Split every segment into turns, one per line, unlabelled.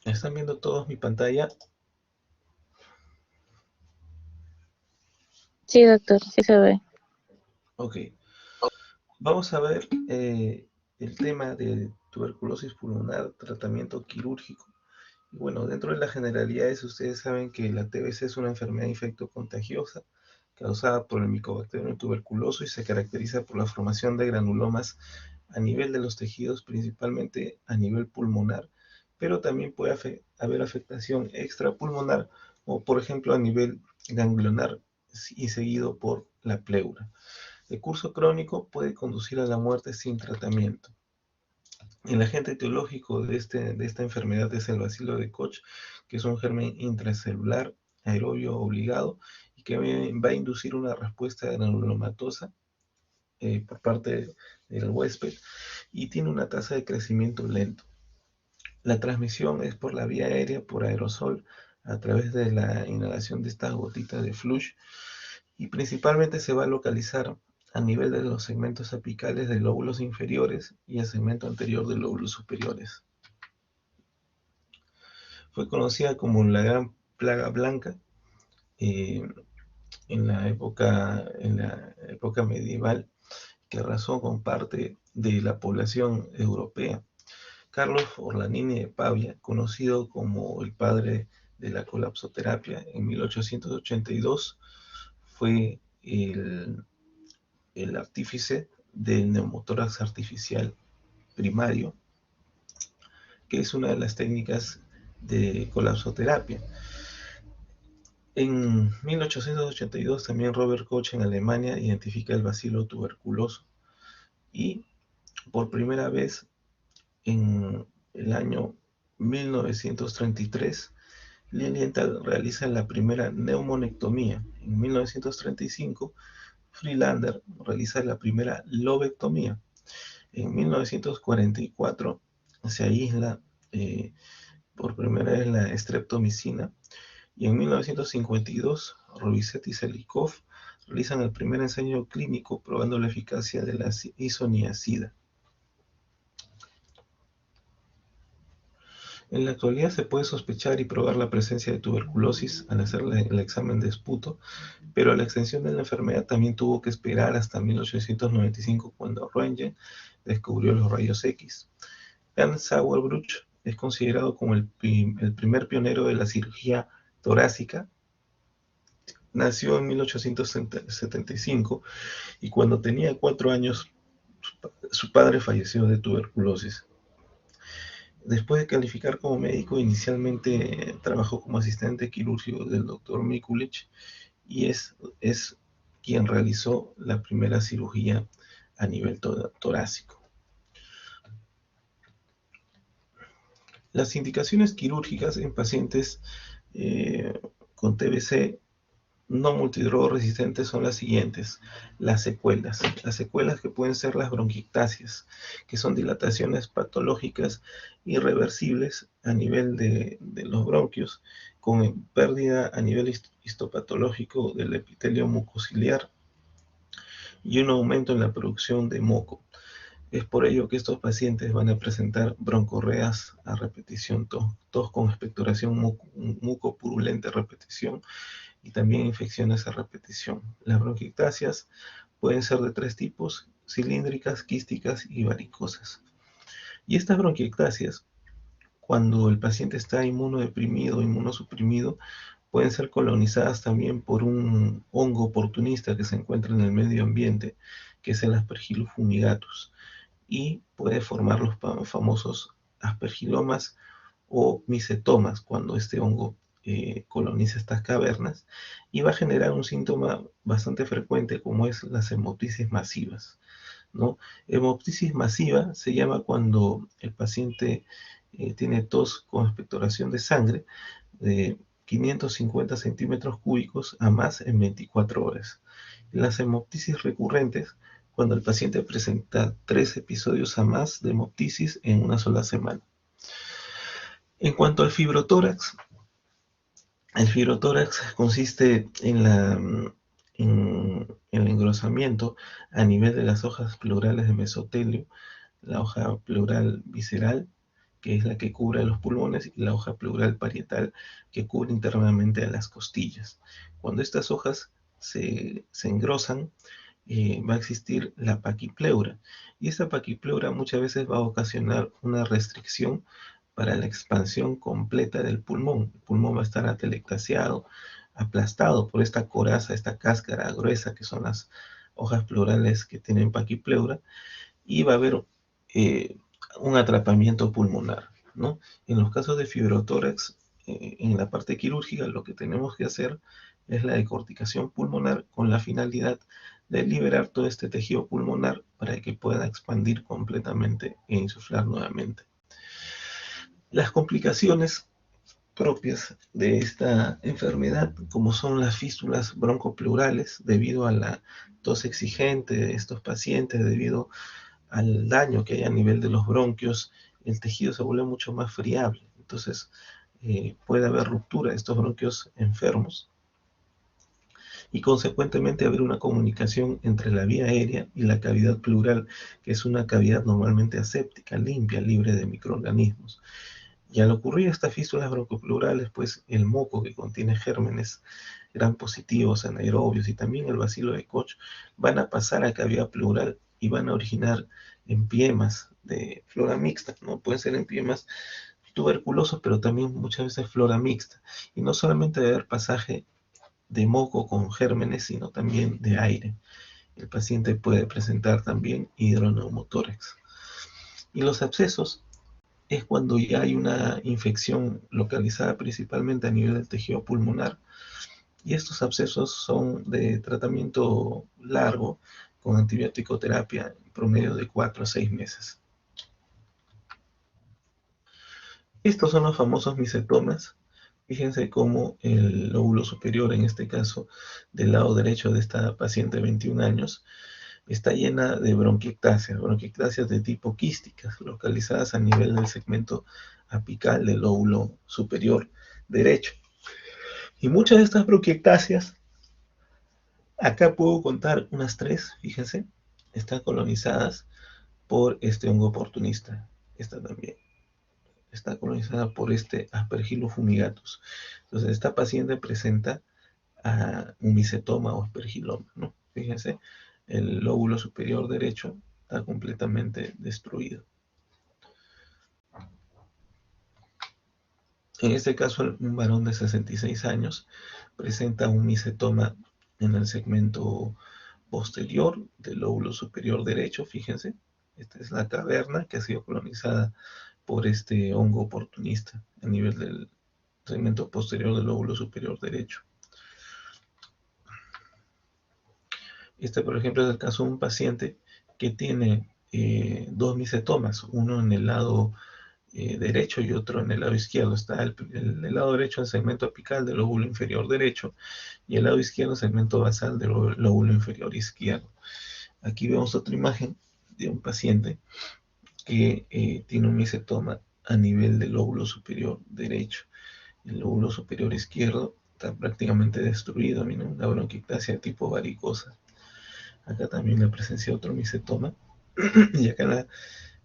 ¿Están viendo todos mi pantalla?
Sí, doctor, sí se ve.
Ok. Vamos a ver el tema de tuberculosis pulmonar, tratamiento quirúrgico. Y bueno, dentro de las generalidades, ustedes saben que la TBC es una enfermedad infectocontagiosa causada por el Mycobacterium tuberculoso y se caracteriza por la formación de granulomas a nivel de los tejidos, principalmente a nivel pulmonar, pero también puede haber afectación extrapulmonar o, por ejemplo, a nivel ganglionar y seguido por la pleura. El curso crónico puede conducir a la muerte sin tratamiento. El agente etiológico de esta enfermedad es el bacilo de Koch, que es un germen intracelular aerobio obligado y que va a inducir una respuesta granulomatosa por parte del huésped y tiene una tasa de crecimiento lento. La transmisión es por la vía aérea, por aerosol, a través de la inhalación de estas gotitas de flush y principalmente se va a localizar a nivel de los segmentos apicales de lóbulos inferiores y el segmento anterior de lóbulos superiores. Fue conocida como la Gran Plaga Blanca eh, en la época medieval, que arrasó con parte de la población europea. Carlos Orlandini de Pavia, conocido como el padre de la colapsoterapia, en 1882 fue el artífice del neumotórax artificial primario, que es una de las técnicas de colapsoterapia. En 1882 también Robert Koch en Alemania identifica el bacilo tuberculoso y por primera vez en el año 1933 Lilienthal realiza la primera neumonectomía. En 1935 Friedlander realiza la primera lobectomía. En 1944 se aísla por primera vez la streptomicina y en 1952 Robiset y Selikov realizan el primer ensayo clínico probando la eficacia de la isoniazida. En la actualidad se puede sospechar y probar la presencia de tuberculosis al hacer el examen de esputo, pero la extensión de la enfermedad también tuvo que esperar hasta 1895 cuando Röntgen descubrió los rayos X. Ernst Sauerbruch es considerado como el primer pionero de la cirugía torácica. Nació en 1875 y cuando tenía 4 años su padre falleció de tuberculosis. Después de calificar como médico, inicialmente trabajó como asistente quirúrgico del doctor Mikulich y es quien realizó la primera cirugía a nivel torácico. Las indicaciones quirúrgicas en pacientes con TBC no multidrogoresistentes son las siguientes. Las secuelas. Las secuelas que pueden ser las bronquiectasias, que son dilataciones patológicas irreversibles a nivel de los bronquios, con pérdida a nivel histopatológico del epitelio mucociliar y un aumento en la producción de moco. Es por ello que estos pacientes van a presentar broncorreas a repetición, tos con expectoración mucopurulenta a repetición y también infecciones a repetición. Las bronquiectasias pueden ser de 3 tipos: cilíndricas, quísticas y varicosas. Y estas bronquiectasias, cuando el paciente está inmunodeprimido o inmunosuprimido, pueden ser colonizadas también por un hongo oportunista que se encuentra en el medio ambiente, que es el Aspergillus fumigatus, y puede formar los famosos aspergilomas o micetomas cuando este hongo coloniza estas cavernas y va a generar un síntoma bastante frecuente como es las hemoptisis masivas, ¿no? Hemoptisis masiva se llama cuando el paciente tiene tos con expectoración de sangre de 550 centímetros cúbicos a más en 24 horas. Las hemoptisis recurrentes cuando el paciente presenta 3 episodios a más de hemoptisis en una sola semana. En cuanto al fibrotórax, el fibrotórax consiste en el engrosamiento a nivel de las hojas pleurales de mesotelio, la hoja pleural visceral que es la que cubre los pulmones, y la hoja pleural parietal, que cubre internamente a las costillas. Cuando estas hojas se engrosan, va a existir la paquipleura, y esta paquipleura muchas veces va a ocasionar una restricción para la expansión completa del pulmón. El pulmón va a estar atelectasiado, aplastado por esta coraza, esta cáscara gruesa que son las hojas pleurales que tienen paquipleura, y va a haber eh, un atrapamiento pulmonar, ¿no? En los casos de fibrotórax, en la parte quirúrgica, lo que tenemos que hacer es la decorticación pulmonar con la finalidad de liberar todo este tejido pulmonar para que pueda expandir completamente e insuflar nuevamente. Las complicaciones propias de esta enfermedad, como son las fístulas broncopleurales, debido a la tos exigente de estos pacientes, debido al daño que hay a nivel de los bronquios, el tejido se vuelve mucho más friable. Entonces, puede haber ruptura de estos bronquios enfermos y consecuentemente haber una comunicación entre la vía aérea y la cavidad pleural, que es una cavidad normalmente aséptica, limpia, libre de microorganismos. Y al ocurrir estas fístulas broncopleurales, pues el moco que contiene gérmenes gram positivos, anaerobios y también el bacilo de Koch van a pasar a cavidad pleural y van a originar empiemas de flora mixta, ¿no? Pueden ser empiemas tuberculosos, pero también muchas veces flora mixta. Y no solamente debe haber pasaje de moco con gérmenes, sino también de aire. El paciente puede presentar también hidroneumotórax. Y los abscesos es cuando ya hay una infección localizada principalmente a nivel del tejido pulmonar, y estos abscesos son de tratamiento largo con antibiótico terapia en promedio de 4 a 6 meses. Estos son los famosos misetomas. Fíjense cómo el lóbulo superior, en este caso del lado derecho de esta paciente de 21 años, está llena de bronquiectasias de tipo quísticas, localizadas a nivel del segmento apical del lóbulo superior derecho. Y muchas de estas bronquiectasias, acá puedo contar unas 3, fíjense, están colonizadas por este hongo oportunista. Esta también está colonizada por este Aspergillus fumigatus. Entonces, esta paciente presenta un micetoma o aspergiloma, ¿no? Fíjense, el lóbulo superior derecho está completamente destruido. En este caso, un varón de 66 años presenta un micetoma en el segmento posterior del lóbulo superior derecho, fíjense. Esta es la caverna que ha sido colonizada por este hongo oportunista a nivel del segmento posterior del lóbulo superior derecho. Este, por ejemplo, es el caso de un paciente que tiene 2 micetomas, uno en el lado derecho y otro en el lado izquierdo. Está el lado derecho el segmento apical del lóbulo inferior derecho y el lado izquierdo el segmento basal del lóbulo inferior izquierdo. Aquí vemos otra imagen de un paciente que tiene un micetoma a nivel del lóbulo superior derecho. El lóbulo superior izquierdo está prácticamente destruido, ¿no? Una bronquiectasia tipo varicosa. Acá también la presencia de otro micetoma. Y acá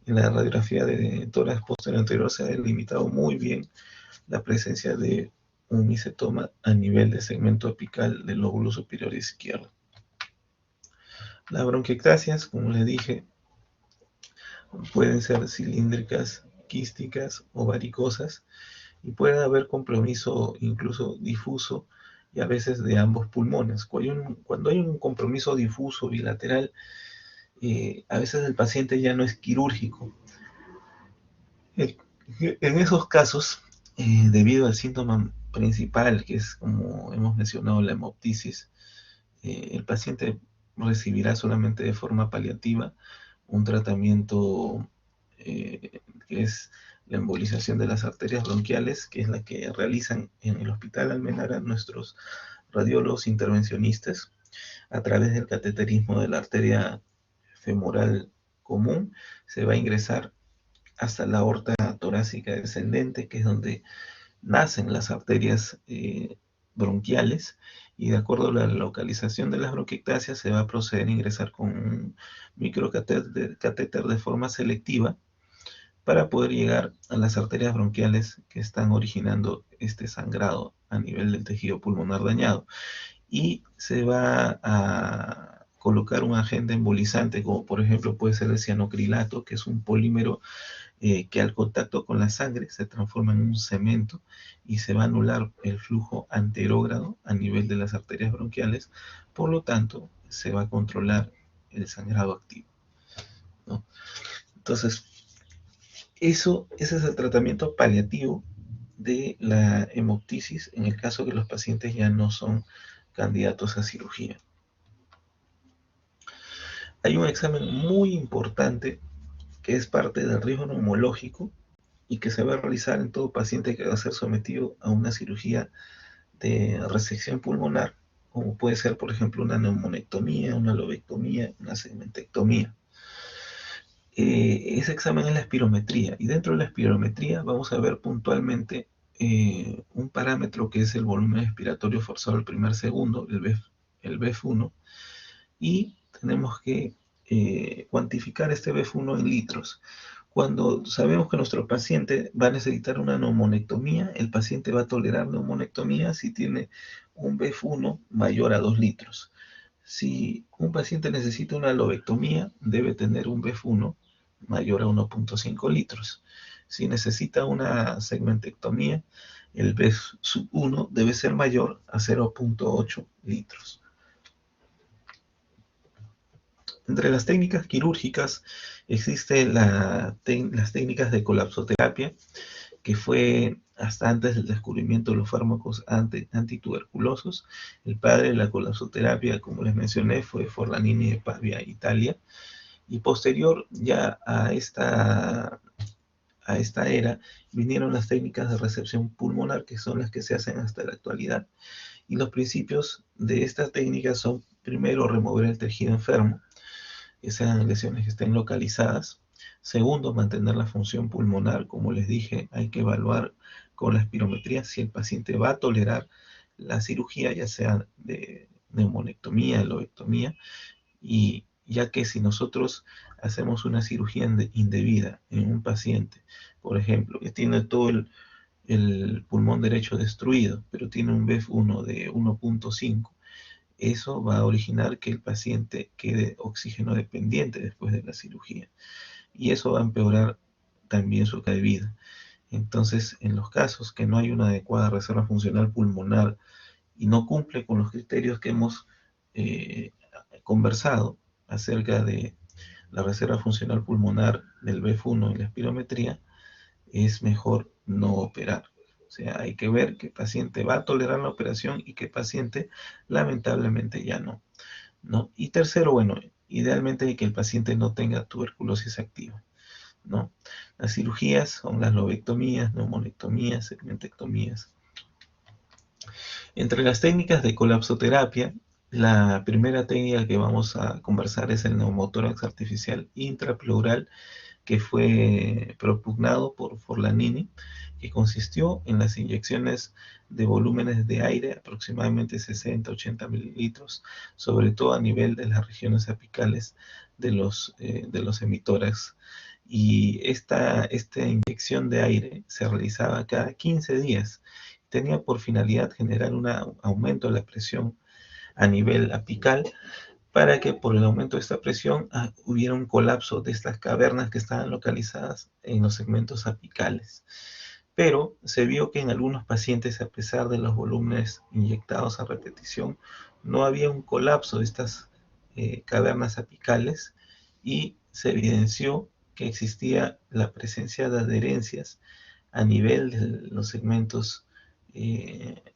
en la radiografía de tórax posterior anterior se ha delimitado muy bien la presencia de un micetoma a nivel del segmento apical del lóbulo superior izquierdo. Las bronquiectasias, como les dije, pueden ser cilíndricas, quísticas o varicosas, y puede haber compromiso incluso difuso y a veces de ambos pulmones. Cuando hay un compromiso difuso bilateral, a veces el paciente ya no es quirúrgico. En esos casos, debido al síntoma principal, que es, como hemos mencionado, la hemoptisis, el paciente recibirá solamente de forma paliativa un tratamiento que es la embolización de las arterias bronquiales, que es la que realizan en el Hospital Almenara nuestros radiólogos intervencionistas a través del cateterismo de la arteria femoral común. Se va a ingresar hasta la aorta torácica descendente, que es donde nacen las arterias bronquiales, y de acuerdo a la localización de las bronquiectasias se va a proceder a ingresar con un microcatéter de forma selectiva para poder llegar a las arterias bronquiales que están originando este sangrado a nivel del tejido pulmonar dañado. Y se va a colocar un agente embolizante, como por ejemplo puede ser el cianocrilato, que es un polímero que al contacto con la sangre se transforma en un cemento y se va a anular el flujo anterógrado a nivel de las arterias bronquiales. Por lo tanto, se va a controlar el sangrado activo, ¿no? Entonces, ese es el tratamiento paliativo de la hemoptisis en el caso que los pacientes ya no son candidatos a cirugía. Hay un examen muy importante que es parte del riesgo neumológico y que se va a realizar en todo paciente que va a ser sometido a una cirugía de resección pulmonar, como puede ser, por ejemplo, una neumonectomía, una lobectomía, una segmentectomía. Ese examen es la espirometría, y dentro de la espirometría vamos a ver puntualmente un parámetro que es el volumen expiratorio forzado al primer segundo, el BEF1, y tenemos que cuantificar este BEF1 en litros. Cuando sabemos que nuestro paciente va a necesitar una neumonectomía, el paciente va a tolerar neumonectomía si tiene un BEF1 mayor a 2 litros. Si un paciente necesita una lobectomía, debe tener un BEF1 mayor a 1.5 litros. Si necesita una segmentectomía, el BEF1 debe ser mayor a 0.8 litros. Entre las técnicas quirúrgicas existen las técnicas de colapsoterapia, que fue hasta antes del descubrimiento de los fármacos antituberculosos. El padre de la colapsoterapia, como les mencioné, fue Forlanini de Pavia, Italia. Y posterior ya a esta era vinieron las técnicas de recepción pulmonar, que son las que se hacen hasta la actualidad. Y los principios de estas técnicas son, primero, remover el tejido enfermo, que sean lesiones que estén localizadas. Segundo, mantener la función pulmonar. Como les dije, hay que evaluar con la espirometría si el paciente va a tolerar la cirugía, ya sea de neumonectomía, lobectomía, y ya que si nosotros hacemos una cirugía indebida en un paciente, por ejemplo, que tiene todo el pulmón derecho destruido, pero tiene un BEF1 de 1.5, eso va a originar que el paciente quede oxígeno dependiente después de la cirugía. Y eso va a empeorar también su calidad de vida. Entonces, en los casos que no hay una adecuada reserva funcional pulmonar y no cumple con los criterios que hemos eh, conversado acerca de la reserva funcional pulmonar del BEF1 y la espirometría, es mejor no operar. O sea, hay que ver qué paciente va a tolerar la operación y qué paciente lamentablemente ya no, ¿no? Y tercero, bueno, idealmente que el paciente no tenga tuberculosis activa, ¿no? Las cirugías son las lobectomías, neumonectomías, segmentectomías. Entre las técnicas de colapsoterapia, la primera técnica que vamos a conversar es el neumotórax artificial intrapleural, que fue propugnado por Forlanini, que consistió en las inyecciones de volúmenes de aire, aproximadamente 60-80 mililitros, sobre todo a nivel de las regiones apicales de los hemitórax. Y esta inyección de aire se realizaba cada 15 días. Tenía por finalidad generar un aumento de la presión a nivel apical, para que por el aumento de esta presión hubiera un colapso de estas cavernas que estaban localizadas en los segmentos apicales. Pero se vio que en algunos pacientes, a pesar de los volúmenes inyectados a repetición, no había un colapso de estas cavernas apicales, y se evidenció que existía la presencia de adherencias a nivel de los segmentos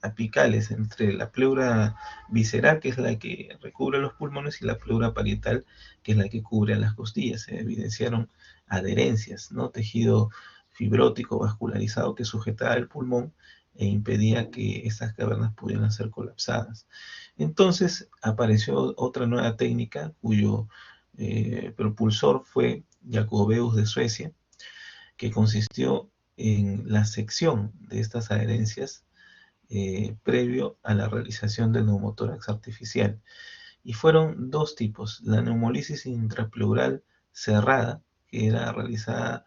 apicales entre la pleura visceral, que es la que recubre los pulmones, y la pleura parietal, que es la que cubre las costillas. Se evidenciaron adherencias, ¿no? Tejido fibrótico vascularizado que sujetaba el pulmón e impedía que estas cavernas pudieran ser colapsadas. Entonces apareció otra nueva técnica cuyo propulsor fue Jacobeus de Suecia, que consistió en la sección de estas adherencias previo a la realización del neumotórax artificial. Y fueron dos tipos: la neumolisis intrapleural cerrada, que era realizada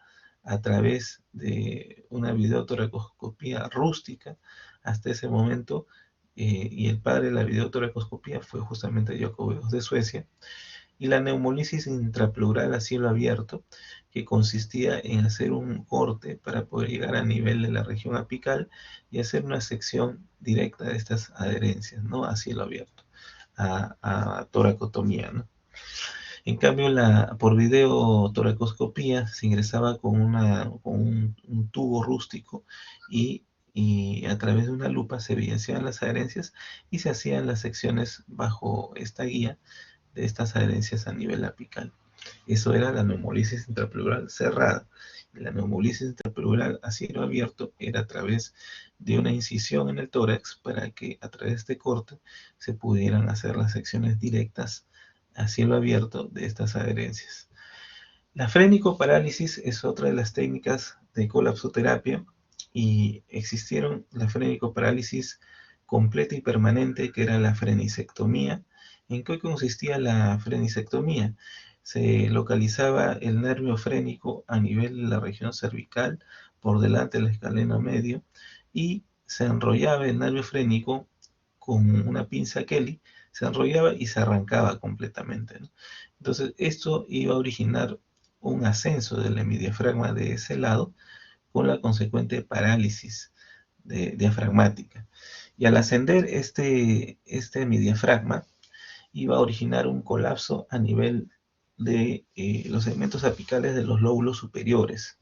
a través de una videotoracoscopía rústica hasta ese momento, y el padre de la videotoracoscopía fue justamente Jacob de Suecia, y la neumolisis intrapleural a cielo abierto, que consistía en hacer un corte para poder llegar a nivel de la región apical y hacer una sección directa de estas adherencias, ¿no? A cielo abierto, a toracotomía, ¿no? En cambio, por video toracoscopía se ingresaba con un tubo rústico y a través de una lupa se evidenciaban las adherencias y se hacían las secciones bajo esta guía de estas adherencias a nivel apical. Eso era la neumolisis intrapleural cerrada. La neumolisis intrapleural a cielo abierto era a través de una incisión en el tórax para que a través de este corte se pudieran hacer las secciones directas a cielo abierto de estas adherencias. La frénico-parálisis es otra de las técnicas de colapsoterapia y existieron la frénico-parálisis completa y permanente, que era la frenisectomía. ¿En qué consistía la frenisectomía? Se localizaba el nervio frénico a nivel de la región cervical, por delante del escaleno medio, y se enrollaba el nervio frénico con una pinza Kelly, se enrollaba y se arrancaba completamente, ¿no? Entonces, esto iba a originar un ascenso del hemidiafragma de ese lado, con la consecuente parálisis diafragmática. Y al ascender este hemidiafragma, iba a originar un colapso a nivel de los segmentos apicales de los lóbulos superiores.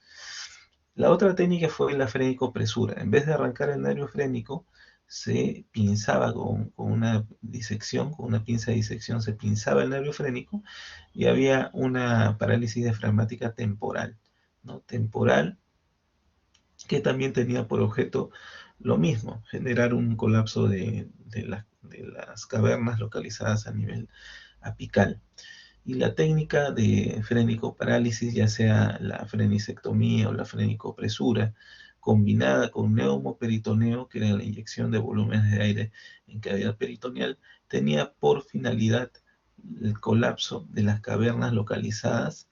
La otra técnica fue la frenicopresura. En vez de arrancar el nervio frénico, se pinzaba con una disección, con una pinza de disección, se pinzaba el nervio frénico y había una parálisis diafragmática temporal, ¿no? Temporal, que también tenía por objeto lo mismo, generar un colapso de las cavernas localizadas a nivel apical. Y la técnica de frenicoparálisis, ya sea la frenisectomía o la frenicopresura, combinada con neumoperitoneo, que era la inyección de volúmenes de aire en cavidad peritoneal, tenía por finalidad el colapso de las cavernas localizadas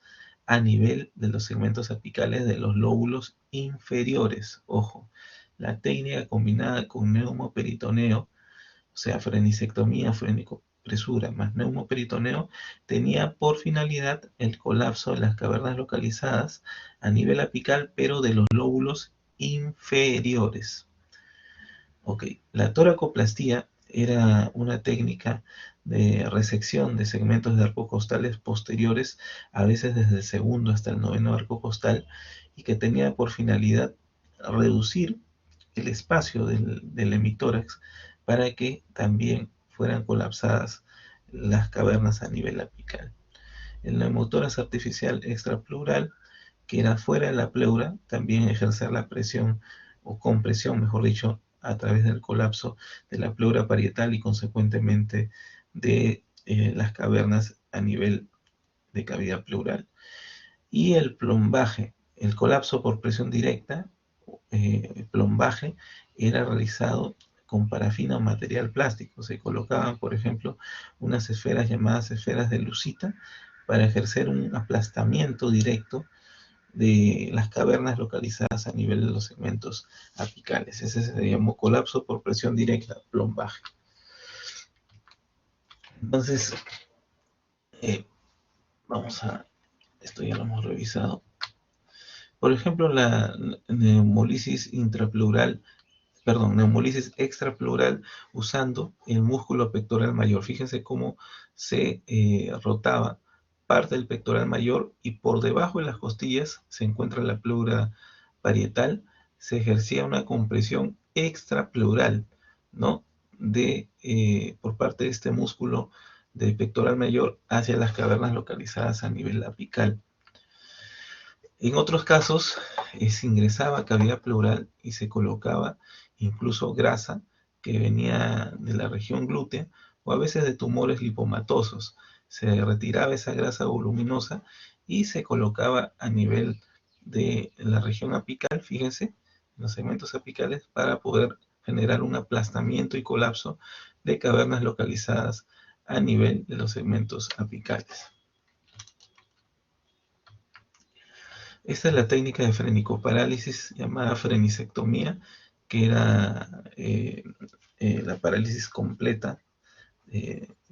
a nivel de los segmentos apicales de los lóbulos inferiores. Ojo, la técnica combinada con neumoperitoneo, o sea, frenisectomía, frenicopresura más neumoperitoneo, tenía por finalidad el colapso de las cavernas localizadas a nivel apical, pero de los lóbulos inferiores. Ok, la toracoplastía era una técnica de resección de segmentos de arcos costales posteriores, a veces desde el segundo hasta el noveno arco costal, y que tenía por finalidad reducir el espacio del hemitórax para que también fueran colapsadas las cavernas a nivel apical. El neumotórax artificial extrapleural, que era fuera de la pleura, también ejercer la presión o compresión, mejor dicho, a través del colapso de la pleura parietal y consecuentemente de las cavernas a nivel de cavidad pleural. Y el plombaje, el colapso por presión directa, plombaje, era realizado con parafina o material plástico. Se colocaban, por ejemplo, unas esferas llamadas esferas de Lucita para ejercer un aplastamiento directo de las cavernas localizadas a nivel de los segmentos apicales. Ese se llamó colapso por presión directa, plombaje. Entonces, eh, vamos a, esto ya lo hemos revisado. Por ejemplo, la neumolisis intrapleural, perdón, neumolisis extrapleural usando el músculo pectoral mayor. Fíjense cómo se rotaba parte del pectoral mayor y por debajo de las costillas se encuentra la pleura parietal. Se ejercía una compresión extrapleural, ¿no? Por parte de este músculo de pectoral mayor hacia las cavernas localizadas a nivel apical. En otros casos, se ingresaba cavidad pleural y se colocaba incluso grasa que venía de la región glútea o a veces de tumores lipomatosos. Se retiraba esa grasa voluminosa y se colocaba a nivel de la región apical, fíjense, los segmentos apicales, para poder generar un aplastamiento y colapso de cavernas localizadas a nivel de los segmentos apicales. Esta es la técnica de frenicoparálisis llamada frenisectomía, que era la parálisis completa,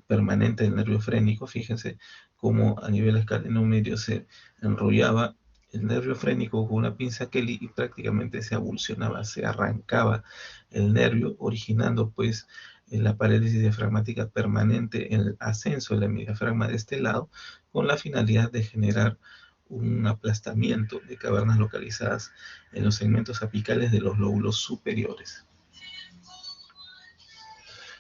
permanente del nervio frénico. Fíjense cómo a nivel escalenomedio se enrollaba el nervio frénico con una pinza Kelly y prácticamente se avulsionaba, se arrancaba el nervio, originando pues la parálisis diafragmática permanente, el ascenso del hemidiafragma de este lado, con la finalidad de generar un aplastamiento de cavernas localizadas en los segmentos apicales de los lóbulos superiores.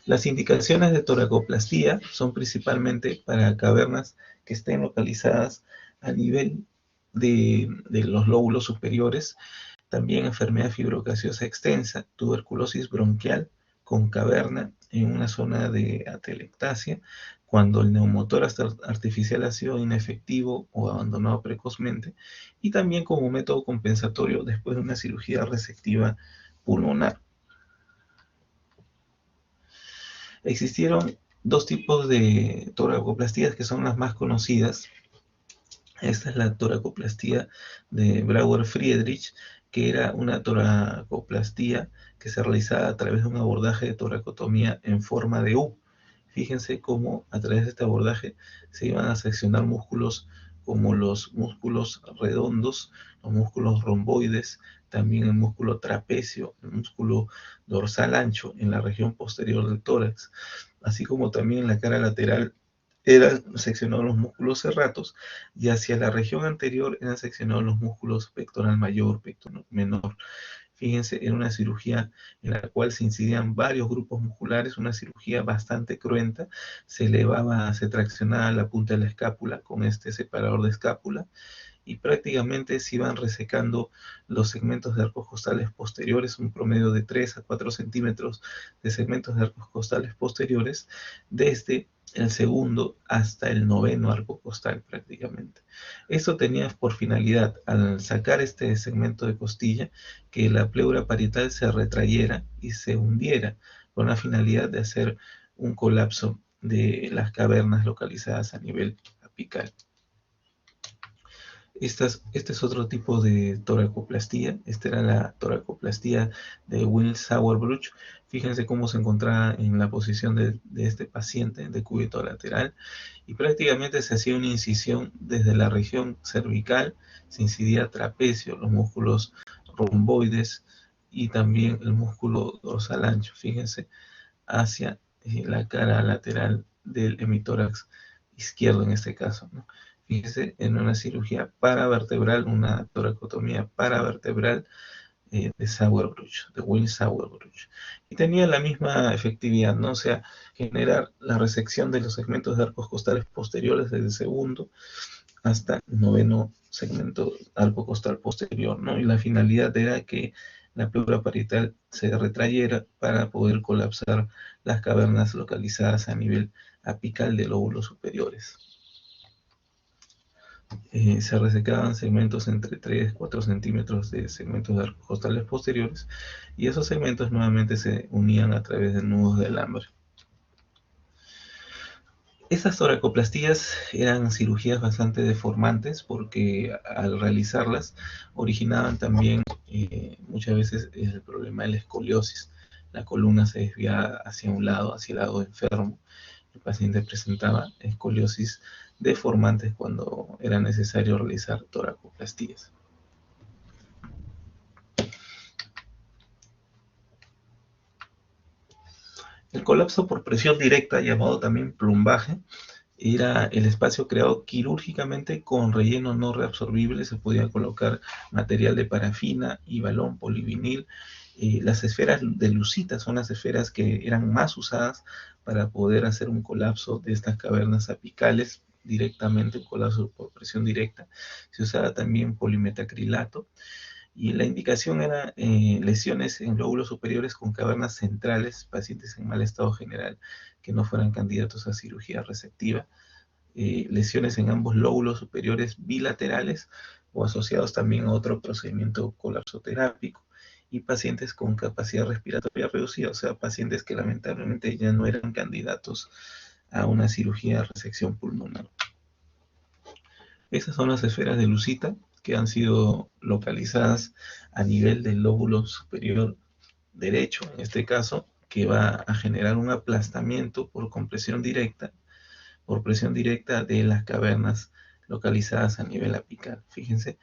Las indicaciones de toracoplastía son principalmente para cavernas que estén localizadas a nivel de los lóbulos superiores, también enfermedad fibrocasiosa extensa, tuberculosis bronquial con caverna en una zona de atelectasia, cuando el neumotor artificial ha sido inefectivo o abandonado precozmente, y también como método compensatorio después de una cirugía resectiva pulmonar. Existieron dos tipos de toracoplastías que son las más conocidas. Esta es la toracoplastía de Brauer-Friedrich, que era una toracoplastía que se realizaba a través de un abordaje de toracotomía en forma de U. Fíjense cómo a través de este abordaje se iban a seccionar músculos como los músculos redondos, los músculos romboides, también el músculo trapecio, el músculo dorsal ancho en la región posterior del tórax, así como también en la cara lateral eran seccionados los músculos serratos y hacia la región anterior eran seccionados los músculos pectoral mayor, pectoral menor. Fíjense, era una cirugía en la cual se incidían varios grupos musculares, una cirugía bastante cruenta. Se elevaba, se traccionaba la punta de la escápula con este separador de escápula y prácticamente se iban resecando los segmentos de arcos costales posteriores, un promedio de 3 a 4 centímetros de segmentos de arcos costales posteriores, desde el segundo hasta el noveno arco costal prácticamente. Esto tenía por finalidad, al sacar este segmento de costilla, que la pleura parietal se retrayera y se hundiera, con la finalidad de hacer un colapso de las cavernas localizadas a nivel apical. Este es otro tipo de toracoplastía. Esta era la toracoplastía de Will Sauerbruch. Fíjense cómo se encontraba en la posición de este paciente de cúbito lateral. Y prácticamente se hacía una incisión desde la región cervical, se incidía trapecio, los músculos romboides y también el músculo dorsal ancho. Fíjense, hacia la cara lateral del hemitórax izquierdo en este caso, ¿no? Fíjese, en una cirugía paravertebral, una toracotomía paravertebral de Sauerbruch, de Will Sauerbruch. Y tenía la misma efectividad, ¿no? O sea, generar la resección de los segmentos de arcos costales posteriores desde el segundo hasta el noveno segmento arco costal posterior, ¿no? Y la finalidad era que la pleura parietal se retrayera para poder colapsar las cavernas localizadas a nivel apical de lóbulos superiores. Se resecaban segmentos entre 3 y 4 centímetros de segmentos de arcos costales posteriores y esos segmentos nuevamente se unían a través de nudos de alambre. Estas toracoplastías eran cirugías bastante deformantes porque al realizarlas originaban también muchas veces el problema de la escoliosis. La columna se desviaba hacia un lado, hacia el lado enfermo. El paciente presentaba escoliosis deformantes cuando era necesario realizar toracoplastías. El colapso por presión directa, llamado también plumbaje, era el espacio creado quirúrgicamente con relleno no reabsorbible. Se podía colocar material de parafina y balón polivinil. Las esferas de lucita son las esferas que eran más usadas para poder hacer un colapso de estas cavernas apicales directamente, un colapso por presión directa. Se usaba también polimetacrilato. Y la indicación era lesiones en lóbulos superiores con cavernas centrales, pacientes en mal estado general que no fueran candidatos a cirugía resectiva, lesiones en ambos lóbulos superiores bilaterales o asociados también a otro procedimiento colapsoterápico, y pacientes con capacidad respiratoria reducida, o sea, pacientes que lamentablemente ya no eran candidatos a una cirugía de resección pulmonar. Esas son las esferas de lucita. que han sido localizadas a nivel del lóbulo superior derecho, en este caso, que va a generar un aplastamiento por presión directa de las cavernas localizadas a nivel apical. Fíjense,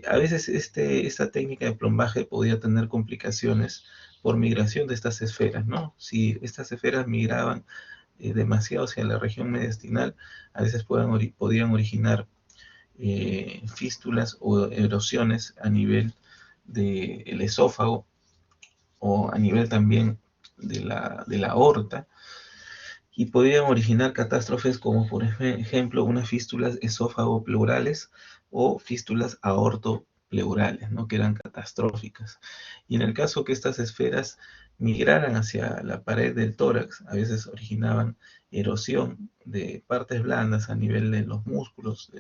a veces esta técnica de plombaje podía tener complicaciones por migración de estas esferas, ¿no? Si estas esferas migraban demasiado hacia la región mediastinal, a veces podían originar fístulas o erosiones a nivel del esófago o a nivel también de la aorta, y podrían originar catástrofes como por ejemplo unas fístulas esófago-pleurales o fístulas aorto-pleurales, ¿no? Que eran catastróficas. Y en el caso que estas esferas migraran hacia la pared del tórax, a veces originaban erosión de partes blandas a nivel de los músculos,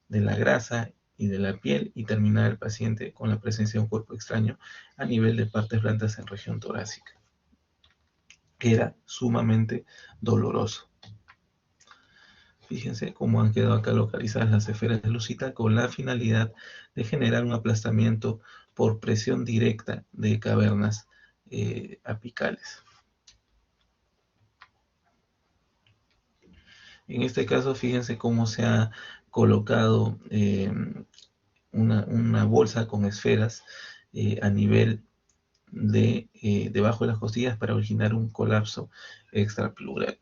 de la grasa y de la piel, y terminar el paciente con la presencia de un cuerpo extraño a nivel de partes blandas en región torácica, que era sumamente doloroso. Fíjense cómo han quedado acá localizadas las esferas de Lucita con la finalidad de generar un aplastamiento por presión directa de cavernas apicales. En este caso, fíjense cómo se ha colocado una bolsa con esferas a nivel de debajo de las costillas para originar un colapso extrapleural.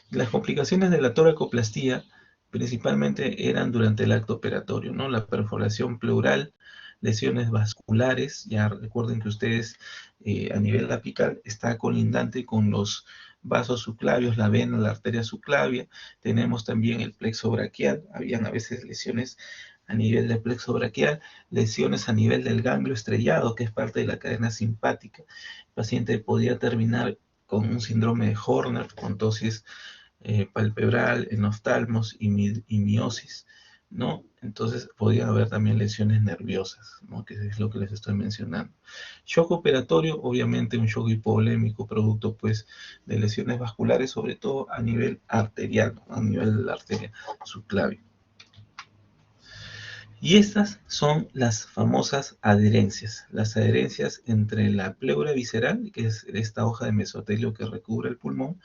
Las complicaciones de la toracoplastía principalmente eran durante el acto operatorio, ¿no? La perforación pleural, lesiones vasculares. Ya recuerden que ustedes a nivel apical está colindante con los vasos subclavios, la vena, la arteria subclavia. Tenemos también el plexo braquial. Habían a veces lesiones a nivel del plexo braquial, lesiones a nivel del ganglio estrellado, que es parte de la cadena simpática. El paciente podía terminar con un síndrome de Horner, con tosis palpebral, en oftalmos y miosis, ¿no? Entonces podían haber también lesiones nerviosas, ¿no? Que es lo que les estoy mencionando. Shock operatorio, obviamente un shock hipovolémico, producto pues de lesiones vasculares, sobre todo a nivel arterial, ¿no? A nivel de la arteria subclavia. Y estas son las famosas adherencias, las adherencias entre la pleura visceral, que es esta hoja de mesotelio que recubre el pulmón,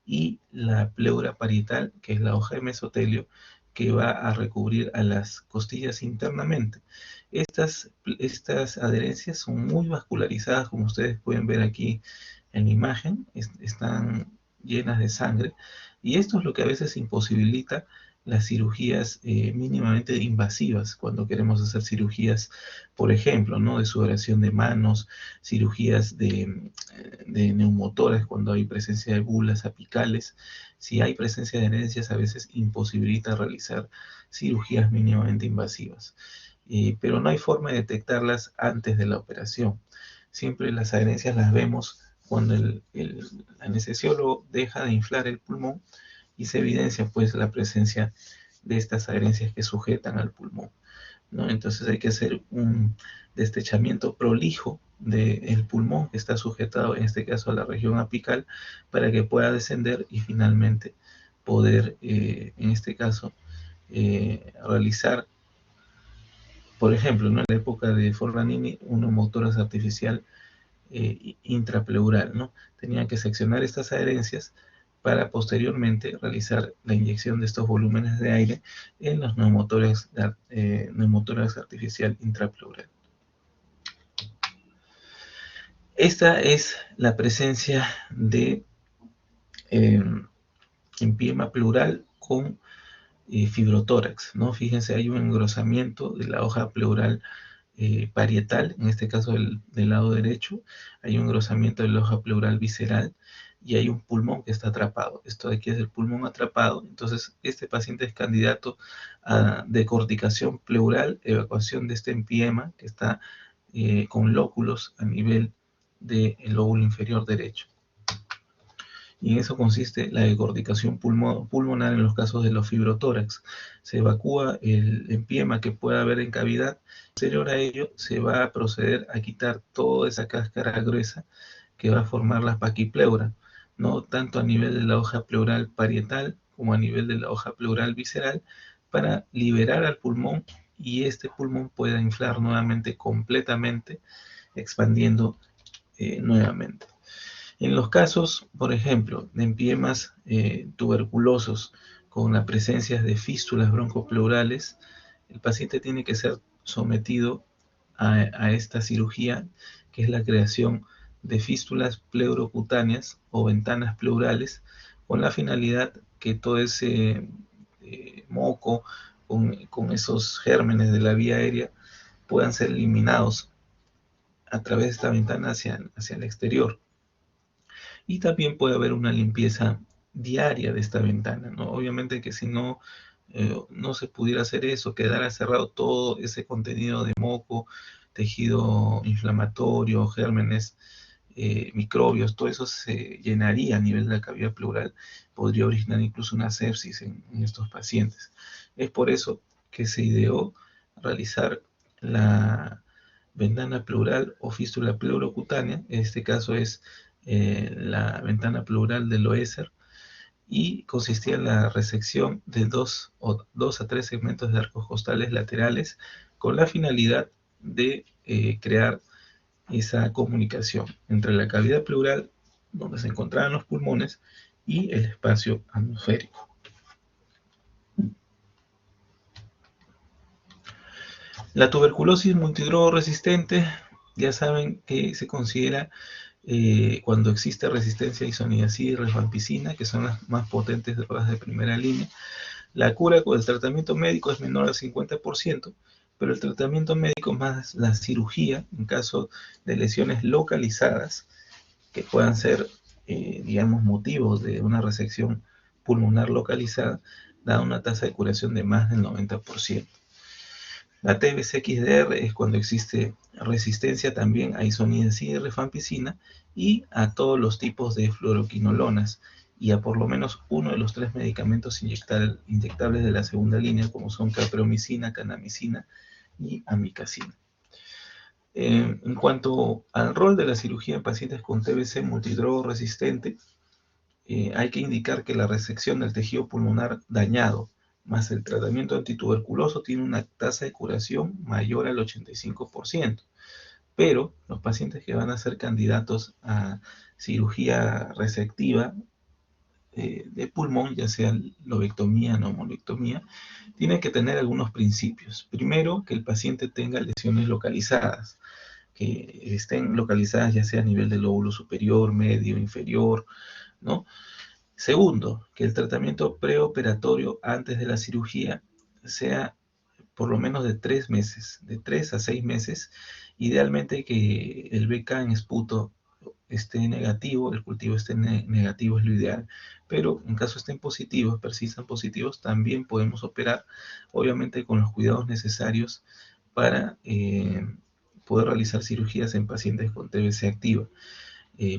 y la pleura parietal, que es la hoja de mesotelio que va a recubrir a las costillas internamente. Estas adherencias son muy vascularizadas, como ustedes pueden ver aquí en la imagen, están llenas de sangre, y esto es lo que a veces imposibilita las cirugías mínimamente invasivas, cuando queremos hacer cirugías, por ejemplo, ¿no? De sudoración de manos, cirugías de neumotórax, cuando hay presencia de bulas apicales. Si hay presencia de adherencias, a veces imposibilita realizar cirugías mínimamente invasivas. Pero no hay forma de detectarlas antes de la operación. Siempre las adherencias las vemos cuando el anestesiólogo deja de inflar el pulmón y se evidencia pues la presencia de estas adherencias que sujetan al pulmón, ¿no? Entonces hay que hacer un destechamiento prolijo del pulmón que está sujetado en este caso a la región apical para que pueda descender y finalmente poder en este caso realizar, por ejemplo, ¿no? En la época de Forlanini, un neumotórax artificial intrapleural, ¿no? Tenían que seccionar estas adherencias para posteriormente realizar la inyección de estos volúmenes de aire en los neumotórax artificial intrapleural. Esta es la presencia de empiema pleural con fibrotórax, ¿no? Fíjense, hay un engrosamiento de la hoja pleural parietal, en este caso del lado derecho, hay un engrosamiento de la hoja pleural visceral y hay un pulmón que está atrapado. Esto de aquí es el pulmón atrapado, entonces este paciente es candidato a decorticación pleural, evacuación de este empiema que está con lóculos a nivel del lóbulo inferior derecho. Y en eso consiste la decorticación pulmonar en los casos de los fibrotórax. Se evacúa el empiema que pueda haber en cavidad. Posterior a ello, se va a proceder a quitar toda esa cáscara gruesa que va a formar la paquipleura, ¿no? Tanto a nivel de la hoja pleural parietal como a nivel de la hoja pleural visceral, para liberar al pulmón y este pulmón pueda inflar nuevamente completamente, expandiendo nuevamente. En los casos, por ejemplo, de empiemas tuberculosos con la presencia de fístulas broncopleurales, el paciente tiene que ser sometido a esta cirugía, que es la creación de fístulas pleurocutáneas o ventanas pleurales, con la finalidad que todo ese moco con esos gérmenes de la vía aérea puedan ser eliminados a través de esta ventana hacia el exterior. Y también puede haber una limpieza diaria de esta ventana, ¿no? Obviamente que si no se pudiera hacer eso, quedara cerrado todo ese contenido de moco, tejido inflamatorio, gérmenes, microbios, todo eso se llenaría a nivel de la cavidad pleural, podría originar incluso una sepsis en estos pacientes. Es por eso que se ideó realizar la ventana pleural o fístula pleurocutánea, en este caso es la ventana pleural del Loeser, y consistía en la resección de dos a tres segmentos de arcos costales laterales con la finalidad de crear esa comunicación entre la cavidad pleural, donde se encontraban los pulmones, y el espacio atmosférico. La tuberculosis multidrogo-resistente, ya saben que se considera cuando existe resistencia a isoniazida y rifampicina, que son las más potentes drogas de primera línea. La cura con el tratamiento médico es menor al 50%, pero el tratamiento médico más la cirugía, en caso de lesiones localizadas, que puedan ser, digamos, motivos de una resección pulmonar localizada, da una tasa de curación de más del 90%. La TBC-XDR es cuando existe resistencia también a isoniazida y rifampicina y a todos los tipos de fluoroquinolonas y a por lo menos uno de los 3 medicamentos inyectables de la segunda línea, como son capreomicina, kanamicina y amikacina. En cuanto al rol de la cirugía en pacientes con TBC multidrogo resistente, hay que indicar que la resección del tejido pulmonar dañado más el tratamiento antituberculoso tiene una tasa de curación mayor al 85%. Pero los pacientes que van a ser candidatos a cirugía resectiva de pulmón, ya sea lobectomía o neumonectomía, tienen que tener algunos principios. Primero, que el paciente tenga lesiones localizadas, que estén localizadas ya sea a nivel del lóbulo superior, medio, inferior, ¿no? Segundo, que el tratamiento preoperatorio antes de la cirugía sea por lo menos de 3 meses, de 3 a 6 meses, idealmente que el BK en esputo esté negativo, el cultivo esté negativo es lo ideal, pero en caso estén positivos, persistan positivos, también podemos operar, obviamente con los cuidados necesarios para poder realizar cirugías en pacientes con TBC activa.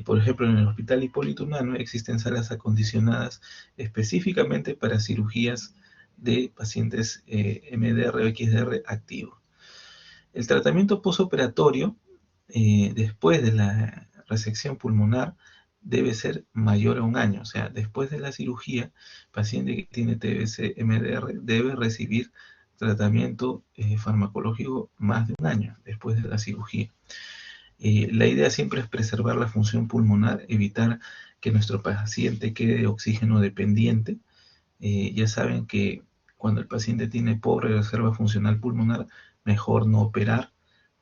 Por ejemplo, en el Hospital Hipólito Unanue existen salas acondicionadas específicamente para cirugías de pacientes MDR o XDR activos. El tratamiento posoperatorio, después de la resección pulmonar, debe ser mayor a 1 año. O sea, después de la cirugía, paciente que tiene TBC MDR debe recibir tratamiento farmacológico más de 1 año después de la cirugía. La idea siempre es preservar la función pulmonar, evitar que nuestro paciente quede oxígeno dependiente. Ya saben que cuando el paciente tiene pobre reserva funcional pulmonar, mejor no operar.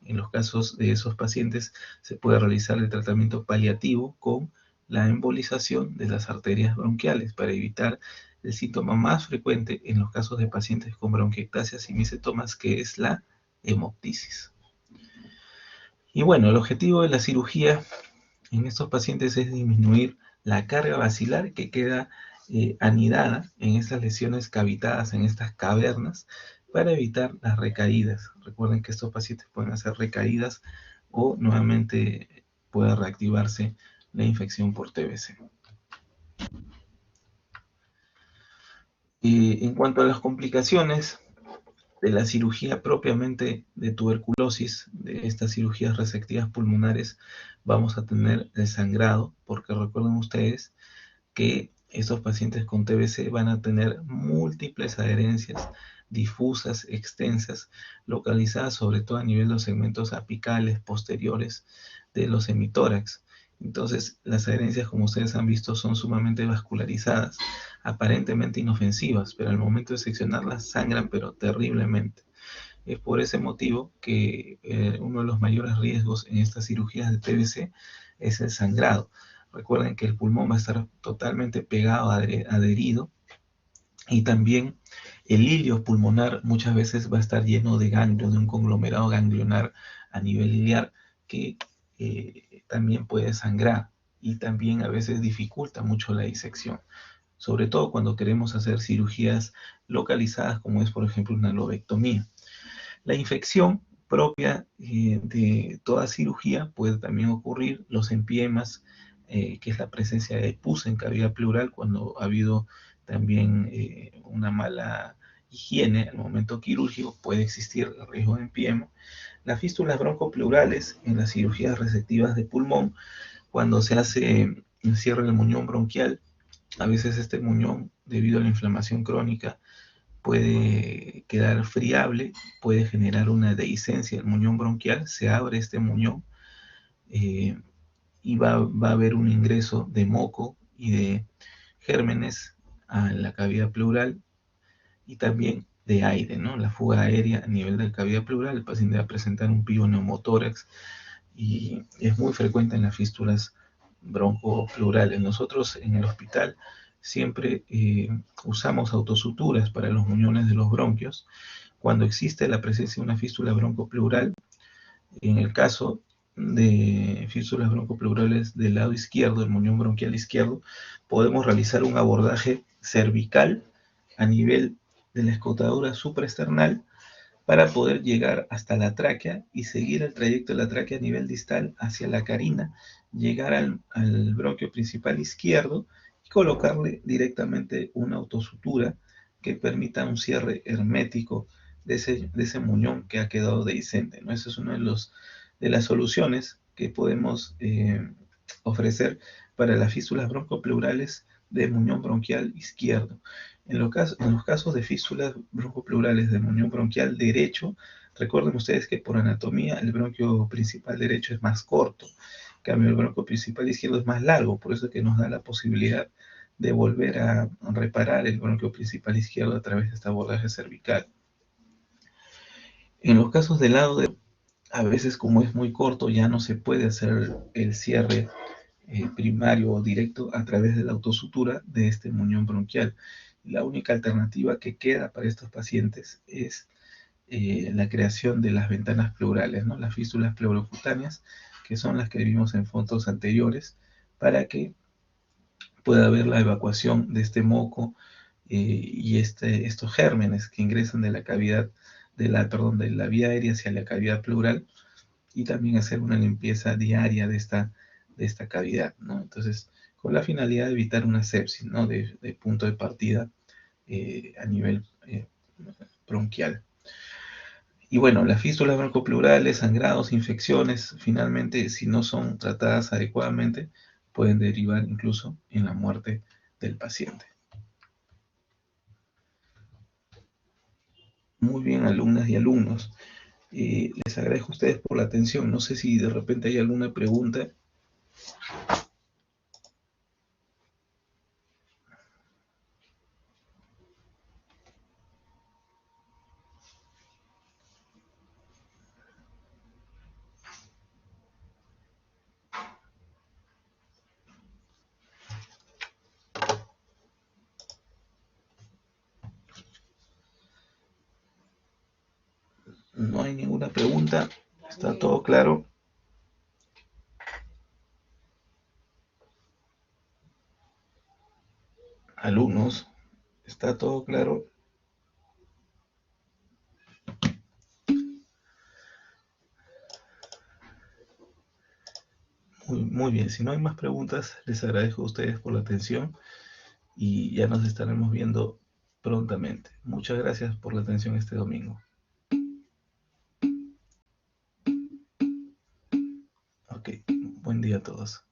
En los casos de esos pacientes se puede realizar el tratamiento paliativo con la embolización de las arterias bronquiales para evitar el síntoma más frecuente en los casos de pacientes con bronquiectasias y mesetomas, que es la hemoptisis. Y bueno, el objetivo de la cirugía en estos pacientes es disminuir la carga basilar que queda anidada en estas lesiones cavitadas, en estas cavernas, para evitar las recaídas. Recuerden que estos pacientes pueden hacer recaídas o nuevamente puede reactivarse la infección por TBC. En cuanto a las complicaciones de la cirugía propiamente de tuberculosis, de estas cirugías resectivas pulmonares, vamos a tener el sangrado, porque recuerden ustedes que estos pacientes con TBC van a tener múltiples adherencias difusas, extensas, localizadas sobre todo a nivel de los segmentos apicales, posteriores de los hemitórax. Entonces, las adherencias, como ustedes han visto, son sumamente vascularizadas, aparentemente inofensivas, pero al momento de seccionarlas sangran, pero terriblemente. Es por ese motivo que uno de los mayores riesgos en estas cirugías de TBC es el sangrado. Recuerden que el pulmón va a estar totalmente pegado, adherido, y también el hilio pulmonar muchas veces va a estar lleno de ganglio, de un conglomerado ganglionar a nivel iliar que también puede sangrar y también a veces dificulta mucho la disección, sobre todo cuando queremos hacer cirugías localizadas como es por ejemplo una lobectomía. La infección propia de toda cirugía puede también ocurrir, los empiemas, que es la presencia de pus en cavidad pleural cuando ha habido también una mala higiene al momento quirúrgico, puede existir el riesgo de empiema. Las fístulas broncopleurales en las cirugías resectivas de pulmón, cuando se hace el cierre del muñón bronquial, a veces este muñón, debido a la inflamación crónica, puede quedar friable, puede generar una dehiscencia del muñón bronquial, se abre este muñón eh, y va a haber un ingreso de moco y de gérmenes a la cavidad pleural y también de aire, ¿no? La fuga aérea a nivel de la cavidad pleural, el paciente va a presentar un pioneumotórax y es muy frecuente en las fístulas broncopleurales. Nosotros en el hospital siempre usamos autosuturas para los muñones de los bronquios cuando existe la presencia de una fístula broncopleural. En el caso de fístulas broncopleurales del lado izquierdo, el muñón bronquial izquierdo, podemos realizar un abordaje cervical a nivel de la escotadura supraesternal para poder llegar hasta la tráquea y seguir el trayecto de la tráquea a nivel distal hacia la carina, llegar al bronquio principal izquierdo y colocarle directamente una autosutura que permita un cierre hermético de ese muñón que ha quedado dehiscente, ¿no? Esa es una de las soluciones que podemos ofrecer para las fístulas broncopleurales de muñón bronquial izquierdo. En los casos de fístulas broncopleurales de muñón bronquial derecho, recuerden ustedes que por anatomía el bronquio principal derecho es más corto, en cambio el bronquio principal izquierdo es más largo, por eso es que nos da la posibilidad de volver a reparar el bronquio principal izquierdo a través de este abordaje cervical. En los casos del lado de, a veces como es muy corto, ya no se puede hacer el cierre primario o directo a través de la autosutura de este muñón bronquial. La única alternativa que queda para estos pacientes es la creación de las ventanas pleurales, ¿no? Las fístulas pleurocutáneas, que son las que vimos en fotos anteriores, para que pueda haber la evacuación de este moco y estos gérmenes que ingresan de la cavidad, de la vía aérea hacia la cavidad pleural, y también hacer una limpieza diaria de esta cavidad, ¿no? Entonces, con la finalidad de evitar una sepsis, ¿no? De punto de partida a nivel bronquial. Y bueno, las fístulas broncopleurales, sangrados, infecciones, finalmente, si no son tratadas adecuadamente, pueden derivar incluso en la muerte del paciente. Muy bien, alumnas y alumnos. Les agradezco a ustedes por la atención. No sé si de repente hay alguna pregunta. No hay ninguna pregunta. Está todo claro. Alumnos, está todo claro. Muy bien, si no hay más preguntas, les agradezco a ustedes por la atención y ya nos estaremos viendo prontamente. Muchas gracias por la atención este domingo. Ok, buen día a todos.